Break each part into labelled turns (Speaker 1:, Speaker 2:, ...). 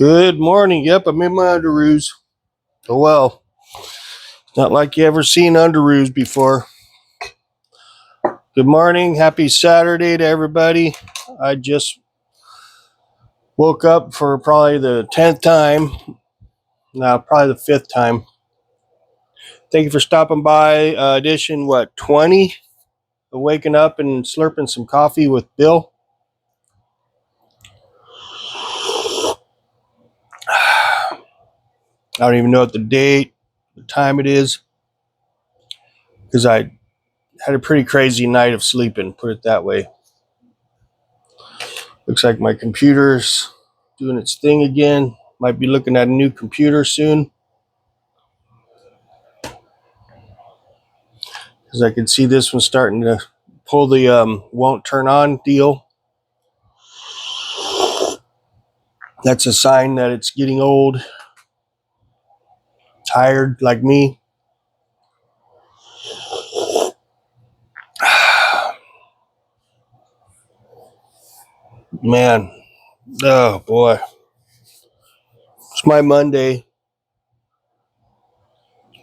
Speaker 1: Good morning. Yep, I'm in my underoos. Oh well, not like you ever seen underoos before. Good morning. Happy Saturday to everybody. I just woke up for probably the 10th time. No, probably the 5th time. Thank you for stopping by. Edition, 20? Waking up and slurping some coffee with Bill. I don't even know what the date, the time it is, because I had a pretty crazy night of sleeping, put it that way. Looks like my computer's doing its thing again. Might be looking at a new computer soon, because I can see this one starting to pull the won't turn on deal. That's a sign that it's getting old, tired like me. Man, oh boy. It's my Monday.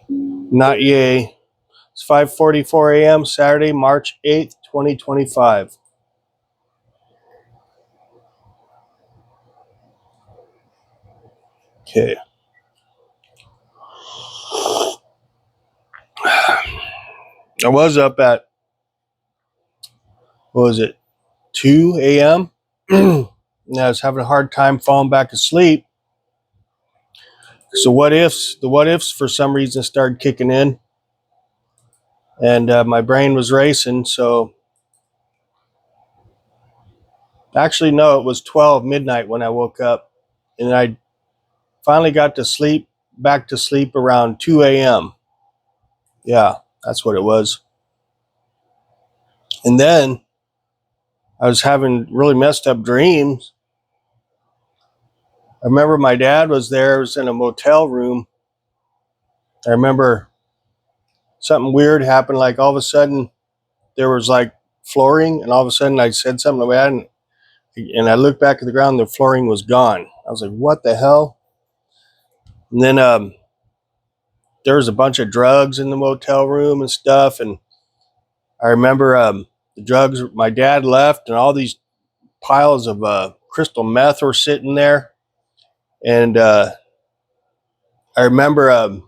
Speaker 1: Not yay. It's 5:44 a.m. Saturday, March 8th, 2025. Okay. I was up at, what was it, 2 a.m.? And I was having a hard time falling back asleep. So the what ifs for some reason started kicking in, and my brain was racing. So actually, no, it was 12 midnight when I woke up, and I finally got to sleep, back to sleep around 2 a.m. Yeah, that's what it was. And then I was having really messed up dreams. I remember my dad was there. It was in a motel room. I remember something weird happened. Like all of a sudden, there was like flooring, and all of a sudden, I said something to my dad, and I looked back at the ground. The flooring was gone. I was like, "What the hell?" And then there was a bunch of drugs in the motel room and stuff. And I remember the drugs my dad left, and all these piles of crystal meth were sitting there. And I remember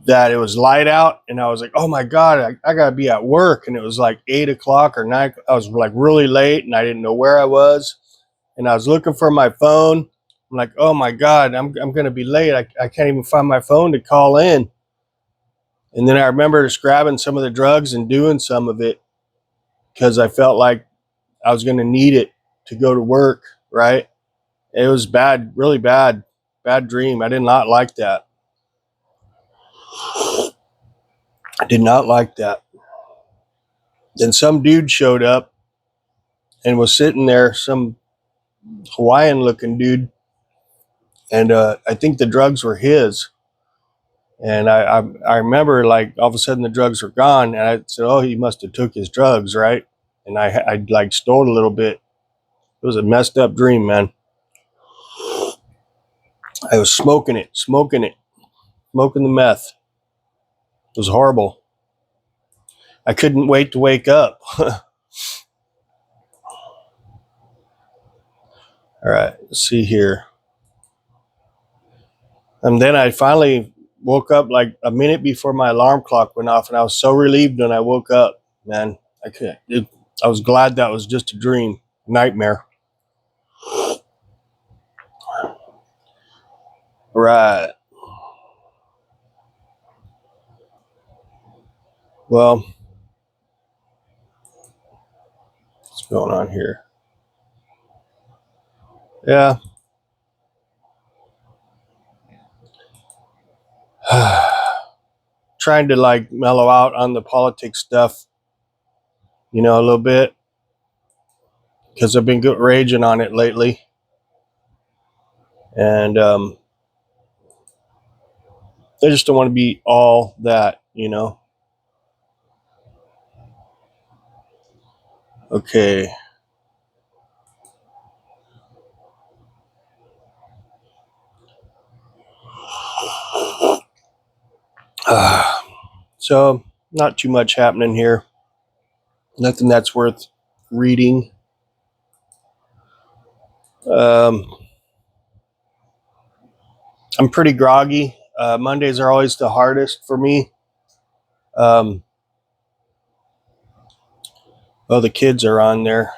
Speaker 1: that it was light out, and I was like, "Oh my god, I gotta be at work." And it was like 8 o'clock or 9. I was like really late, and I didn't know where I was. And I was looking for my phone. I'm like, "Oh my god, I'm gonna be late. I can't even find my phone to call in." And then I remember just grabbing some of the drugs and doing some of it, because I felt like I was going to need it to go to work, right? It was bad, really bad dream. I did not like that. I did not like that. Then some dude showed up and was sitting there, some Hawaiian looking dude. And I think the drugs were his. And I remember, like, all of a sudden the drugs were gone. And I said, "Oh, he must have took his drugs, right?" And I like stole a little bit. It was a messed up dream, man. I was smoking the meth. It was horrible. I couldn't wait to wake up. All right, let's see here. And then I finally woke up like a minute before my alarm clock went off, and I was so relieved when I woke up, man. I was glad that was just a dream, nightmare. Right. Well, what's going on here? Yeah. Trying to like mellow out on the politics stuff, a little bit, because I've been raging on it lately. And I just don't want to be all that. Okay. So not too much happening here. Nothing that's worth reading. I'm pretty groggy. Mondays are always the hardest for me. Oh, the kids are on there.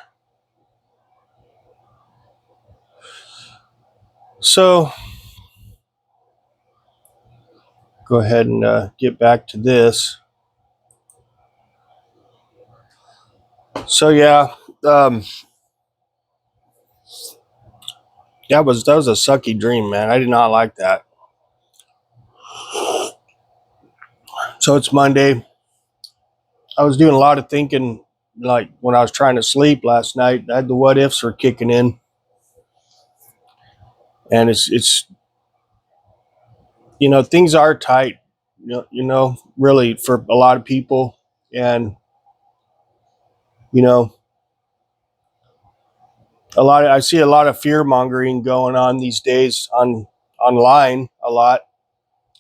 Speaker 1: So go ahead and get back to this. So yeah, that was a sucky dream, man. I did not like that. So it's Monday. I was doing a lot of thinking, like when I was trying to sleep last night. I had the what ifs were kicking in, and it's things are tight. Really for a lot of people, and you know I see a lot of fear mongering going on these days online a lot,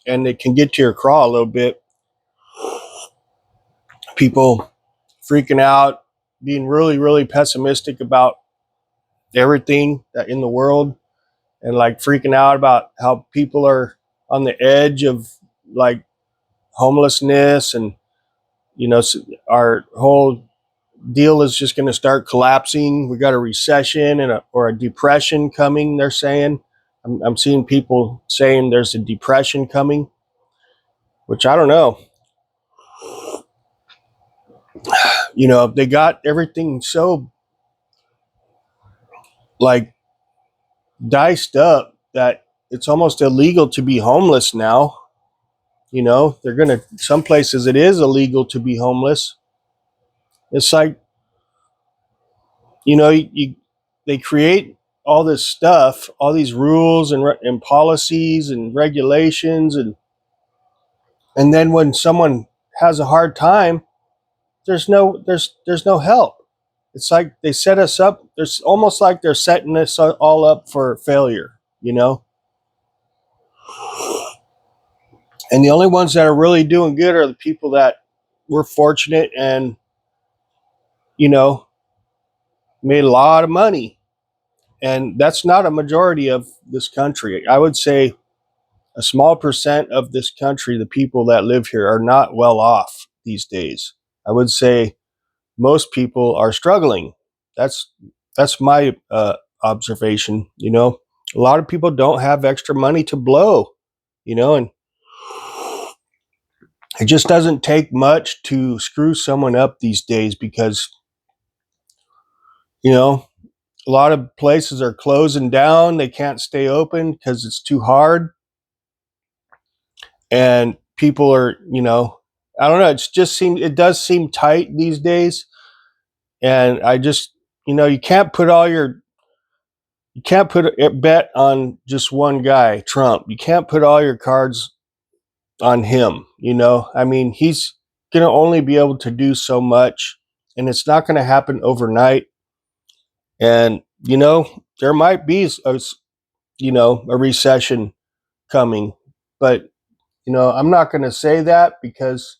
Speaker 1: and it can get to your craw a little bit. People freaking out, being really, really pessimistic about everything that in the world, and like freaking out about how people are on the edge of like homelessness, and our whole deal is just going to start collapsing. We got a recession or a depression coming, they're saying. I'm seeing people saying there's a depression coming, which I don't know. They got everything so like diced up that it's almost illegal to be homeless now. They're going to, some places it is illegal to be homeless. It's like, they create all this stuff, all these rules and policies and regulations, and then when someone has a hard time, there's no help. It's like they set us up. There's almost like they're setting us all up for failure. And the only ones that are really doing good are the people that were fortunate and you know made a lot of money. And that's not a majority of this country. I would say a small percent of this country, the people that live here, are not well off these days. I would say most people are struggling. That's that's my observation. A lot of people don't have extra money to blow. And it just doesn't take much to screw someone up these days because a lot of places are closing down. They can't stay open because it's too hard, and people are I don't know. It does seem tight these days, and I just you can't put a bet on just one guy, Trump. You can't put all your cards on him. I mean, he's going to only be able to do so much, and it's not going to happen overnight. And there might be a recession coming, but I'm not going to say that because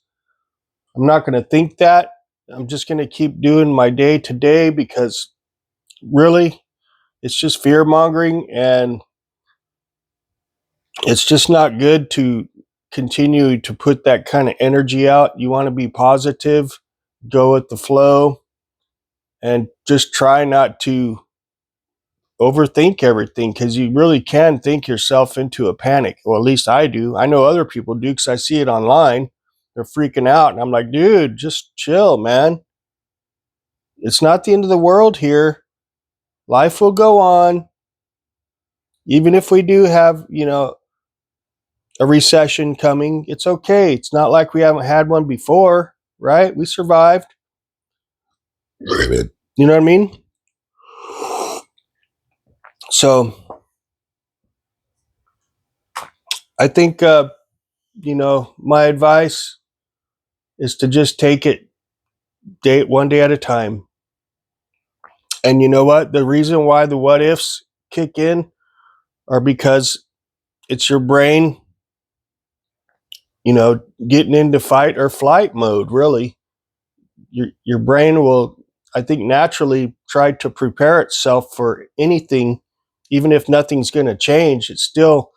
Speaker 1: I'm not going to think that. I'm just going to keep doing my day to day because really it's just fear mongering, and it's just not good to continue to put that kind of energy out. You want to be positive, go with the flow, and just try not to overthink everything because you really can think yourself into a panic. Well, at least I do. I know other people do because I see it online. They're freaking out, and I'm like, dude, just chill, man. It's not the end of the world here. Life will go on. Even if we do have, a recession coming, it's okay. It's not like we haven't had one before, right? We survived. You know what I mean? So I think, my advice is to just take it one day at a time. And you know what? The reason why the what ifs kick in are because it's your brain getting into fight or flight mode, really. Your brain will, I think, naturally try to prepare itself for anything, even if nothing's going to change. It's still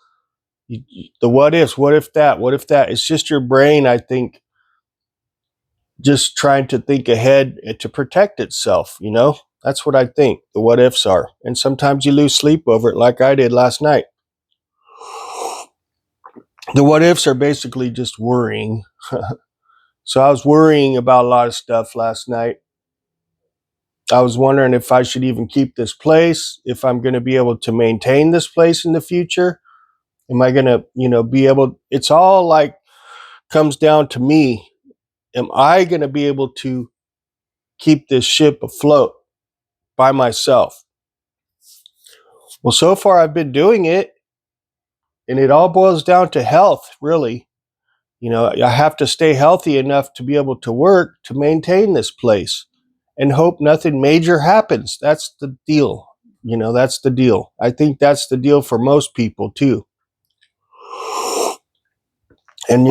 Speaker 1: the what ifs, what if that. It's just your brain, I think, just trying to think ahead to protect itself. That's what I think the what ifs are. And sometimes you lose sleep over it, like I did last night. The what ifs are basically just worrying. So I was worrying about a lot of stuff last night. I was wondering if I should even keep this place, if I'm going to be able to maintain this place in the future. Am I going to, be able, it's all like comes down to me. Am I going to be able to keep this ship afloat by myself? Well, so far I've been doing it, and it all boils down to health, really. I have to stay healthy enough to be able to work to maintain this place and hope nothing major happens. That's the deal. That's the deal. I think that's the deal for most people too. And,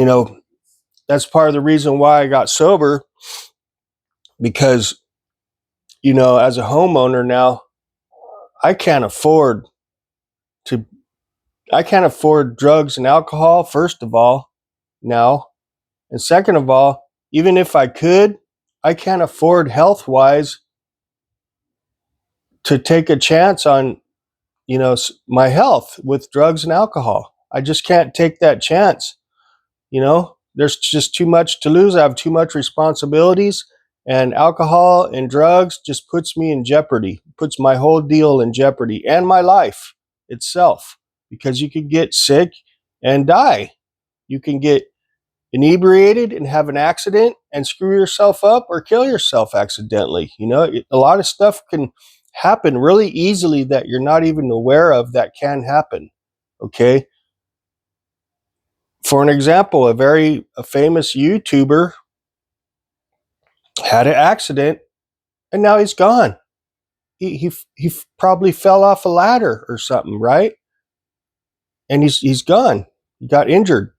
Speaker 1: that's part of the reason why I got sober, because, as a homeowner now, I can't afford drugs and alcohol, first of all, now. And second of all, even if I could, I can't afford health-wise to take a chance on, my health with drugs and alcohol. I just can't take that chance. There's just too much to lose. I have too much responsibilities, and alcohol and drugs just puts me in jeopardy, puts my whole deal in jeopardy, and my life itself, because you could get sick and die. You can get inebriated and have an accident and screw yourself up or kill yourself accidentally. A lot of stuff can happen really easily that you're not even aware of that can happen. Okay. For an example, a famous YouTuber had an accident and now he's gone. He probably fell off a ladder or something, right? And he's gone. He got injured.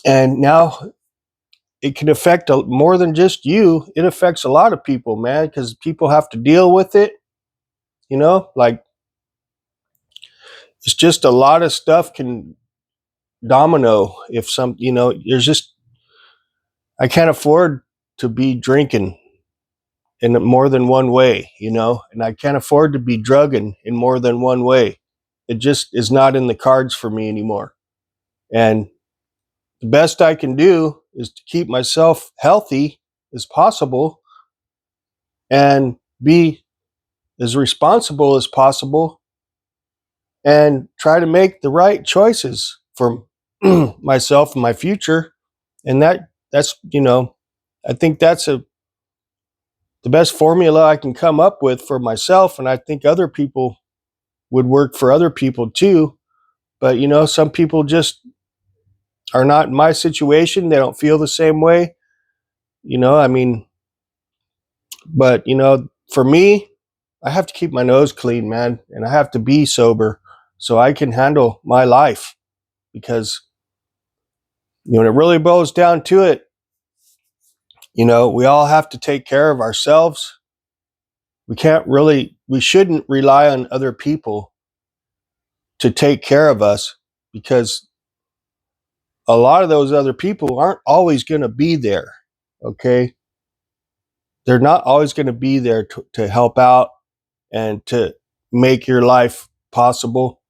Speaker 1: And now it can affect more than just you. It affects a lot of people, man, because people have to deal with it. Like, it's just a lot of stuff can domino if there's just, I can't afford to be drinking in more than one way, and I can't afford to be drugging in more than one way. It just is not in the cards for me anymore. And the best I can do is to keep myself healthy as possible and be as responsible as possible and try to make the right choices for myself and my future. And that's I think that's the best formula I can come up with for myself, and I think other people would work for other people too. But some people just are not in my situation. They don't feel the same way. I mean, but for me, I have to keep my nose clean, man, and I have to be sober so I can handle my life, because when it really boils down to it, we all have to take care of ourselves. We shouldn't rely on other people to take care of us, because a lot of those other people aren't always going to be there. Okay. They're not always going to be there to help out and to make your life possible,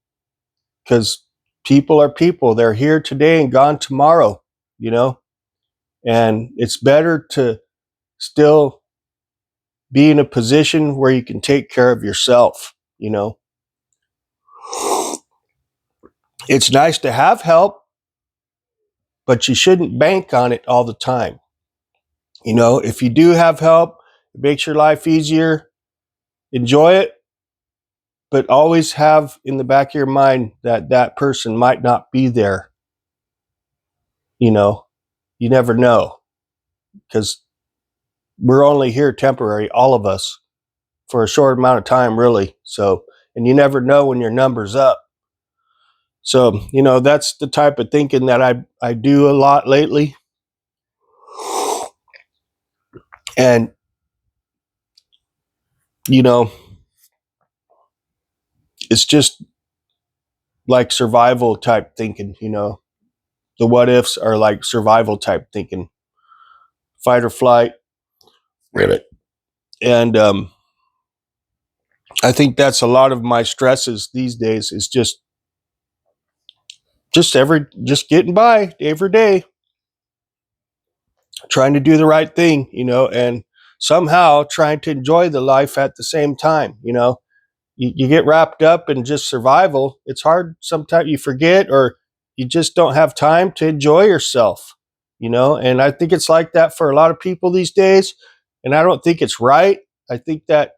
Speaker 1: because people are people. They're here today and gone tomorrow, and it's better to still be in a position where you can take care of yourself. It's nice to have help, but you shouldn't bank on it all the time. If you do have help, it makes your life easier. Enjoy it, but always have in the back of your mind that that person might not be there. You never know, because we're only here temporary, all of us, for a short amount of time, really. So, and you never know when your number's up. So, that's the type of thinking that I do a lot lately. And, you know, it's just like survival type thinking, The what ifs are like survival type thinking, fight or flight. Really? And I think that's a lot of my stresses these days is just getting by every day, trying to do the right thing, and somehow trying to enjoy the life at the same time. You get wrapped up in just survival. It's hard sometimes, you forget, or you just don't have time to enjoy yourself, and I think it's like that for a lot of people these days, and I don't think it's right. I think that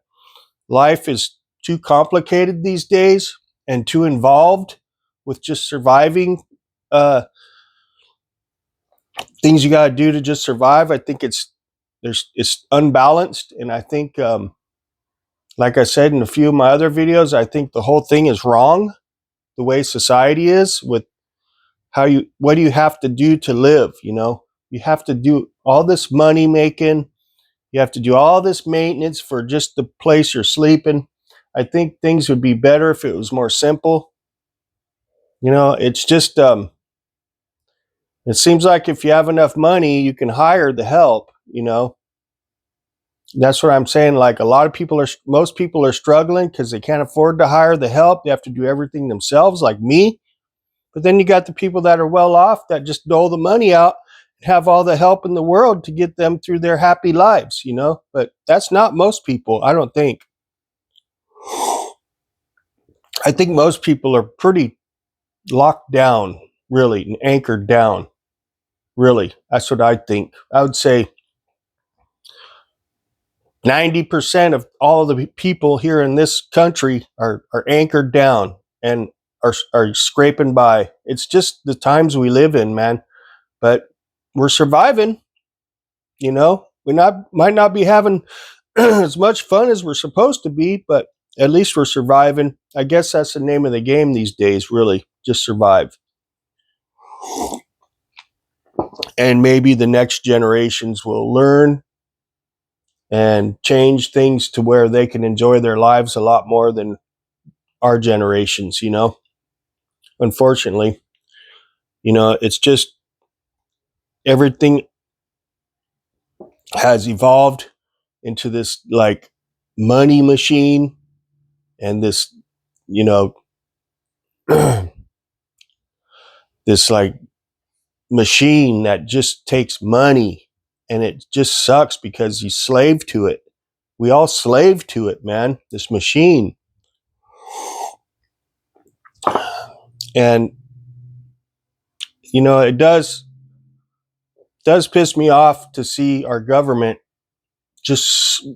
Speaker 1: life is too complicated these days and too involved with just surviving, things you got to do to just survive. I think it's unbalanced, and I think, like I said in a few of my other videos, I think the whole thing is wrong. The way society is with what do you have to do to live? You have to do all this money making. You have to do all this maintenance for just the place you're sleeping. I think things would be better if it was more simple. It's just, it seems like if you have enough money, you can hire the help. That's what I'm saying. Like most people are struggling because they can't afford to hire the help. They have to do everything themselves, like me. But then you got the people that are well off that just dole the money out and have all the help in the world to get them through their happy lives, But that's not most people, I don't think. I think most people are pretty locked down, really, and anchored down. Really. That's what I think. I would say 90% of all of the people here in this country are anchored down and are scraping by. It's just the times we live in, man. But we're surviving, might not be having as much fun as we're supposed to be, but at least we're surviving. I guess that's the name of the game these days, really. Just survive. And maybe the next generations will learn and change things to where they can enjoy their lives a lot more than our generations, Unfortunately, it's just everything has evolved into this like money machine and this, you know, this like machine that just takes money, and it just sucks because you slave to it. We all slave to it, man, this machine. And it does piss me off to see our government just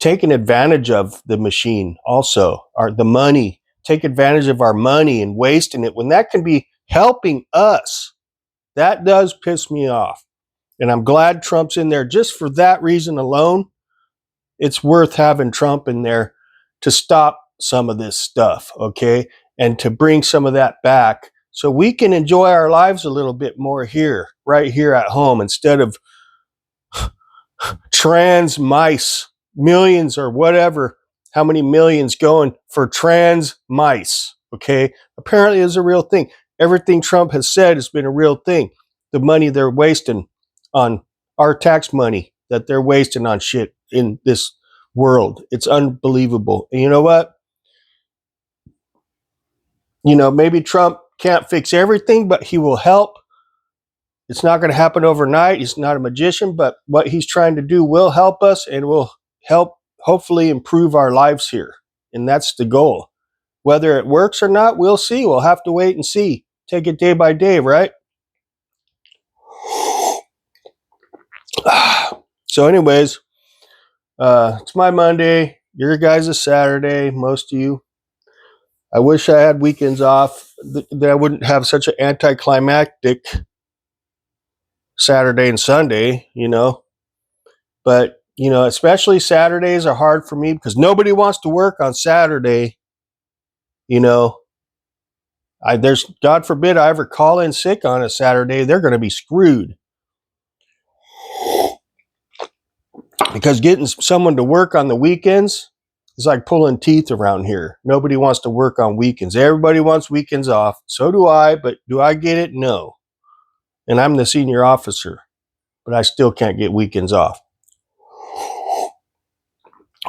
Speaker 1: taking advantage of the machine, also the money, take advantage of our money and wasting it when that can be helping us. That does piss me off. And I'm glad Trump's in there just for that reason alone. It's worth having Trump in there to stop some of this stuff, okay? And to bring some of that back so we can enjoy our lives a little bit more here, right here at home, instead of trans mice, millions or whatever, how many millions going for trans mice, okay? Apparently it's a real thing. Everything Trump has said has been a real thing. The money they're wasting on our tax money that they're wasting on shit in this world. It's unbelievable. And you know what? Maybe Trump can't fix everything, but he will help. It's not going to happen overnight. He's not a magician, but what he's trying to do will help us and will help hopefully improve our lives here. And that's the goal. Whether it works or not, we'll see. We'll have to wait and see. Take it day by day, right? So anyways, it's my Monday. Your guys' Saturday, most of you. I wish I had weekends off, that I wouldn't have such an anticlimactic Saturday and Sunday, But, especially Saturdays are hard for me because nobody wants to work on Saturday, you know. There's, God forbid I ever call in sick on a Saturday, they're going to be screwed. Because getting someone to work on the weekends is like pulling teeth around here. Nobody wants to work on weekends. Everybody wants weekends off. So do I, but do I get it? No. And I'm the senior officer, but I still can't get weekends off.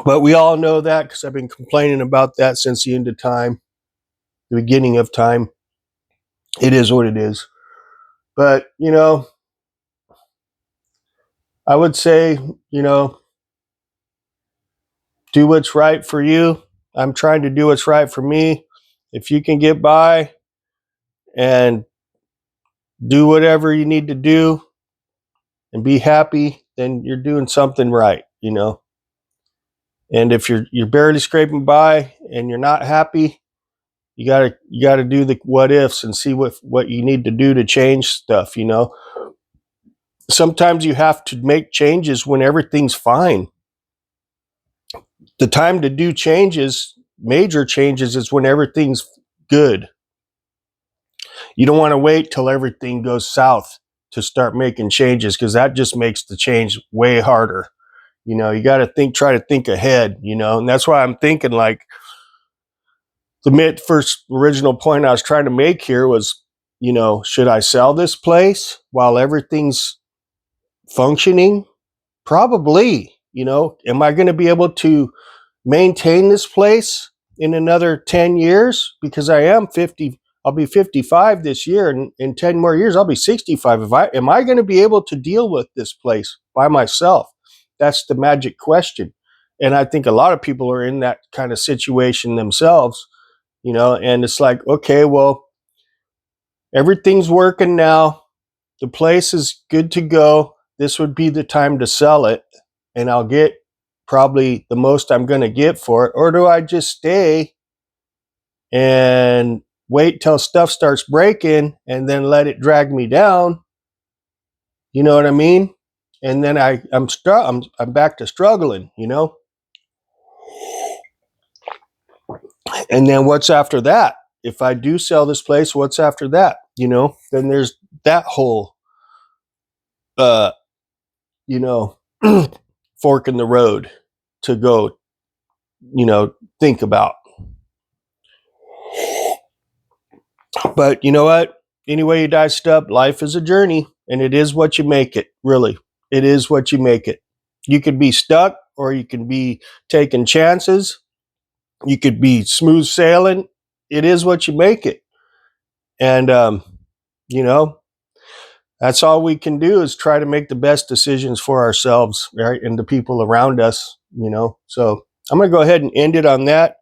Speaker 1: But we all know that because I've been complaining about that since the end of time, the beginning of time. It is what it is. But, you know, I would say, you know, do what's right for you. I'm trying to do what's right for me. If you can get by and do whatever you need to do and be happy, then you're doing something right, you know. And if you're barely scraping by and you're not happy, you gotta do the what ifs and see what you need to do to change stuff, you know. Sometimes you have to make changes when everything's fine. The time to do changes, major changes, is when everything's good. You don't want to wait till everything goes south to start making changes, because that just makes the change way harder. You know, you got to try to think ahead, you know, and that's why I'm thinking, like, the first original point I was trying to make here was, you know, should I sell this place while everything's functioning? Probably. You know, am I going to be able to maintain this place in another 10 years? Because I am 50, I'll be 55 this year, and in 10 more years I'll be 65. Am I going to be able to deal with this place by myself? That's the magic question. And I think a lot of people are in that kind of situation themselves, you know, and it's like, okay, well, everything's working now. The place is good to go. This would be the time to sell it, and I'll get probably the most I'm going to get for it. Or do I just stay and wait till stuff starts breaking and then let it drag me down? You know what I mean? And then I'm back to struggling, you know? And then what's after that? If I do sell this place, what's after that? You know, then there's that whole, you know, fork in the road to go, you know, think about. But you know what? Anyway you diced up, life is a journey, and it is what you make it, really. It is what you make it. You could be stuck, or you can be taking chances. You could be smooth sailing. It is what you make it. And, you know, that's all we can do, is try to make the best decisions for ourselves, right? And the people around us, you know. So I'm going to go ahead and end it on that.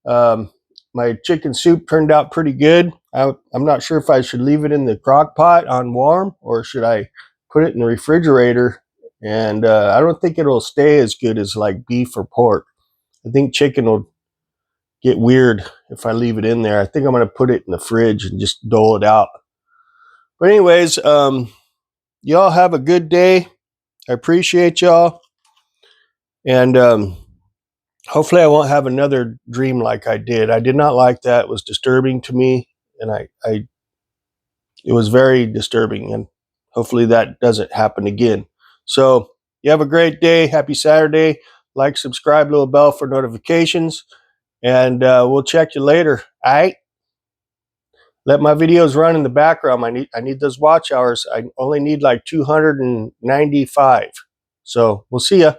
Speaker 1: My chicken soup turned out pretty good. I'm not sure if I should leave it in the crock pot on warm, or should I put it in the refrigerator. And I don't think it'll stay as good as like beef or pork. I think chicken will get weird if I leave it in there. I think I'm going to put it in the fridge and just dole it out. But anyways, y'all have a good day. I appreciate y'all. And hopefully I won't have another dream like I did. I did not like that. It was disturbing to me. And it was very disturbing. And hopefully that doesn't happen again. So you have a great day. Happy Saturday. Like, subscribe, little bell for notifications. And we'll check you later. All right? Let my videos run in the background. I need those watch hours. I only need like 295. So we'll see ya.